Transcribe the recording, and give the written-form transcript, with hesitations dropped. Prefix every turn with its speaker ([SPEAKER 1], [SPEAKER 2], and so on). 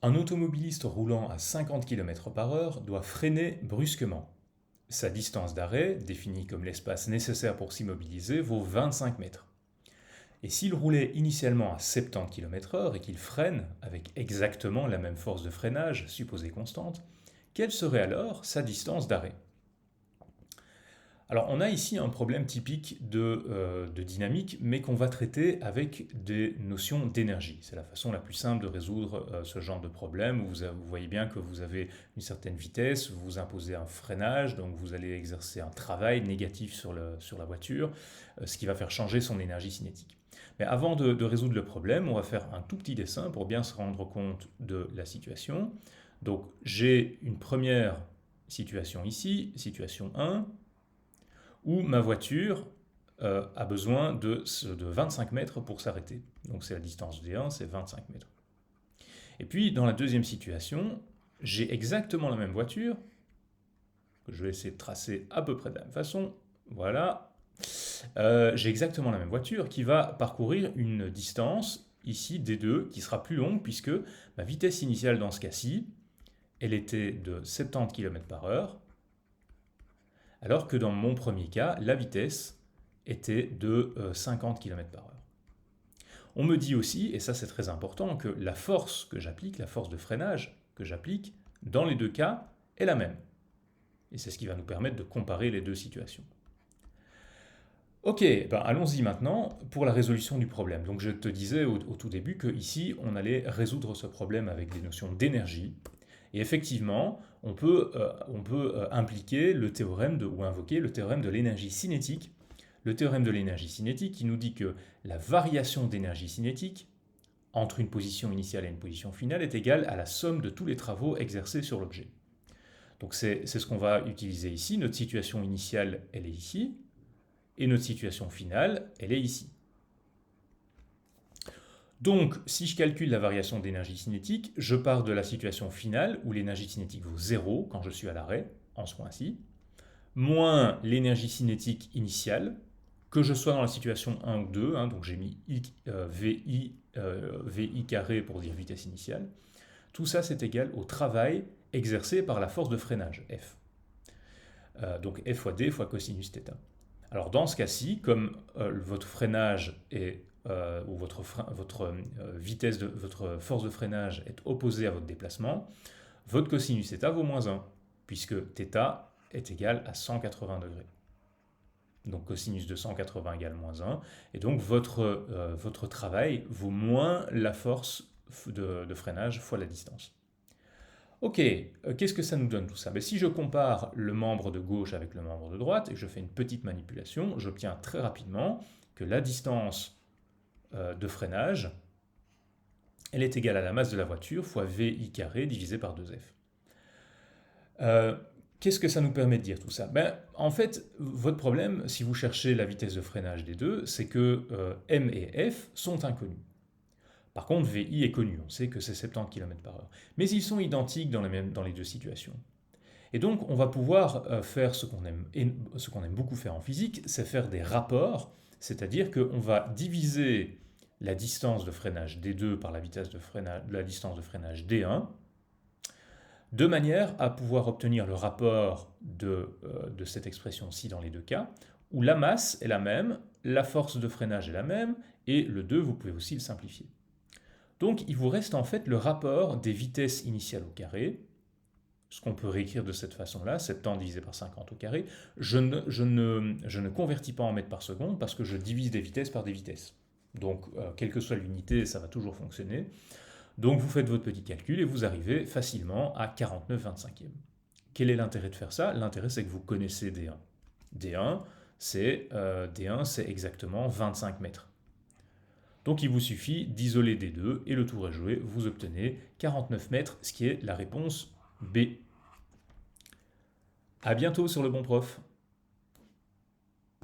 [SPEAKER 1] Un automobiliste roulant à 50 km/h doit freiner brusquement. Sa distance d'arrêt, définie comme l'espace nécessaire pour s'immobiliser, vaut 25 mètres. Et s'il roulait initialement à 70 km/h et qu'il freine avec exactement la même force de freinage, supposée constante, quelle serait alors sa distance d'arrêt? Alors on a ici un problème typique de dynamique, mais qu'on va traiter avec des notions d'énergie. C'est la façon la plus simple de résoudre ce genre de problème. Vous voyez bien que vous avez une certaine vitesse, vous imposez un freinage, donc vous allez exercer un travail négatif sur la voiture, ce qui va faire changer son énergie cinétique. Mais avant de résoudre le problème, on va faire un tout petit dessin pour bien se rendre compte de la situation. Donc j'ai une première situation ici, situation 1, où ma voiture a besoin de 25 mètres pour s'arrêter. Donc c'est la distance D1, c'est 25 mètres. Et puis dans la deuxième situation, j'ai exactement la même voiture, que je vais essayer de tracer à peu près de la même façon. Voilà. J'ai exactement la même voiture qui va parcourir une distance, ici D2, qui sera plus longue puisque ma vitesse initiale dans ce cas-ci, elle était de 70 km/h, alors que dans mon premier cas, la vitesse était de 50 km/h. On me dit aussi, et ça c'est très important, que la force que j'applique, la force de freinage que j'applique, dans les deux cas, est la même. Et c'est ce qui va nous permettre de comparer les deux situations. Ok, allons-y maintenant pour la résolution du problème. Donc je te disais au tout début qu'ici, on allait résoudre ce problème avec des notions d'énergie. Et effectivement, on peut impliquer le théorème ou invoquer le théorème de l'énergie cinétique. Le théorème de l'énergie cinétique qui nous dit que la variation d'énergie cinétique entre une position initiale et une position finale est égale à la somme de tous les travaux exercés sur l'objet. Donc c'est ce qu'on va utiliser ici. Notre situation initiale, elle est ici. Et notre situation finale, elle est ici. Donc, si je calcule la variation d'énergie cinétique, je pars de la situation finale où l'énergie cinétique vaut 0 quand je suis à l'arrêt, en ce point-ci, moins l'énergie cinétique initiale, que je sois dans la situation 1 ou 2, donc j'ai mis VI carré pour dire vitesse initiale. Tout ça, c'est égal au travail exercé par la force de freinage, F. Donc F fois D fois cosinus θ. Alors dans ce cas-ci, comme votre freinage est ou votre vitesse votre force de freinage est opposée à votre déplacement, votre cosinus θ vaut moins 1, puisque θ est égal à 180 degrés. Donc cosinus de 180 égale moins 1, et donc votre travail vaut moins la force de freinage fois la distance. Ok, qu'est-ce que ça nous donne tout ça? Si je compare le membre de gauche avec le membre de droite et que je fais une petite manipulation, j'obtiens très rapidement que la distance de freinage, elle est égale à la masse de la voiture fois VI carré divisé par 2F. Qu'est-ce que ça nous permet de dire tout ça? En fait, votre problème, si vous cherchez la vitesse de freinage des deux, c'est que M et F sont inconnus. Par contre, VI est connu, on sait que c'est 70 km/h. Mais ils sont identiques dans les deux situations. Et donc, on va pouvoir faire ce qu'on aime beaucoup faire en physique, c'est faire des rapports, c'est-à-dire qu'on va diviser la distance de freinage D2 par la distance de freinage D1, de manière à pouvoir obtenir le rapport de cette expression-ci dans les deux cas, où la masse est la même, la force de freinage est la même, et le 2, vous pouvez aussi le simplifier. Donc il vous reste en fait le rapport des vitesses initiales au carré, ce qu'on peut réécrire de cette façon-là, 70 divisé par 50 au carré. Je ne convertis pas en mètres par seconde parce que je divise des vitesses par des vitesses. Donc quelle que soit l'unité, ça va toujours fonctionner. Donc vous faites votre petit calcul et vous arrivez facilement à 49/25e. Quel est l'intérêt de faire ça? L'intérêt c'est que vous connaissez D1. D1, c'est exactement 25 mètres. Donc il vous suffit d'isoler D2 et le tour est joué, vous obtenez 49 mètres, ce qui est la réponse B. A bientôt sur le bon prof.